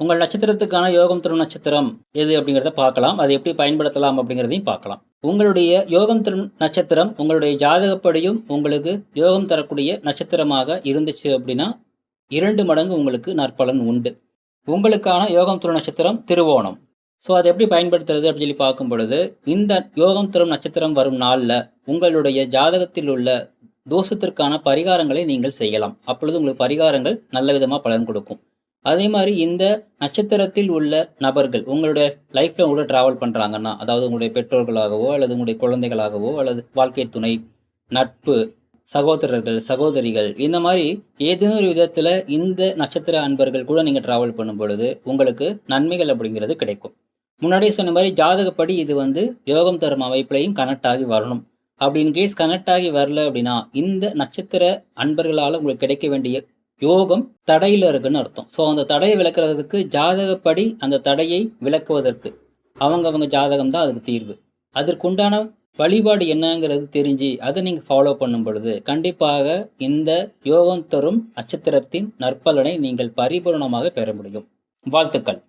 உங்கள் நட்சத்திரத்துக்கான யோகம் தரும் நட்சத்திரம் எது அப்படிங்கிறத பார்க்கலாம். அதை எப்படி பயன்படுத்தலாம் அப்படிங்கிறதையும் பார்க்கலாம். உங்களுடைய யோகம் தரும் நட்சத்திரம் உங்களுடைய ஜாதகப்படியும் உங்களுக்கு யோகம் தரக்கூடிய நட்சத்திரமாக இருந்துச்சு அப்படின்னா 2 மடங்கு உங்களுக்கு நற்பலன் உண்டு. உங்களுக்கான யோகம் தரும் நட்சத்திரம் திருவோணம். ஸோ அதை எப்படி பயன்படுத்துறது அப்படின்னு சொல்லி பார்க்கும் பொழுது, இந்த யோகம் தரும் நட்சத்திரம் வரும் நாளில் உங்களுடைய ஜாதகத்தில் உள்ள தோஷத்திற்கான பரிகாரங்களை நீங்கள் செய்யலாம். அப்பொழுது உங்களுக்கு பரிகாரங்கள் நல்ல விதமாக பலன் கொடுக்கும். அதே மாதிரி இந்த நட்சத்திரத்தில் உள்ள நபர்கள் உங்களுடைய லைஃப்பில் உங்களோட ட்ராவல் பண்ணுறாங்கன்னா, அதாவது உங்களுடைய பெற்றோர்களாகவோ அல்லது உங்களுடைய குழந்தைகளாகவோ அல்லது வாழ்க்கை துணை, நட்பு, சகோதரர்கள், சகோதரிகள், இந்த மாதிரி ஏதேனும் ஒரு விதத்தில் இந்த நட்சத்திர அன்பர்கள் கூட நீங்கள் ட்ராவல் பண்ணும் பொழுது உங்களுக்கு நன்மைகள் அப்படிங்கிறது கிடைக்கும். முன்னாடியே சொன்ன மாதிரி ஜாதகப்படி இது யோகம் தரும் அமைப்பிலையும் கனெக்ட் ஆகி வரணும். அப்படி இன்கேஸ் கனெக்ட் ஆகி வரல அப்படின்னா இந்த நட்சத்திர அன்பர்களால் உங்களுக்கு கிடைக்க வேண்டிய யோகம் தடையில் இருக்குன்னு அர்த்தம். ஸோ அந்த தடையை விளக்குறதுக்கு ஜாதகப்படி அந்த தடையை விளக்குவதற்கு அவங்க ஜாதகம் தான் அதுக்கு தீர்வு. அதற்குண்டான வழிபாடு என்னங்கிறது தெரிஞ்சு அதை நீங்கள் ஃபாலோ பண்ணும் பொழுது கண்டிப்பாக இந்த யோகம் தரும் நட்சத்திரத்தின் நற்பலனை நீங்கள் பரிபூர்ணமாக பெற முடியும். வாழ்த்துக்கள்.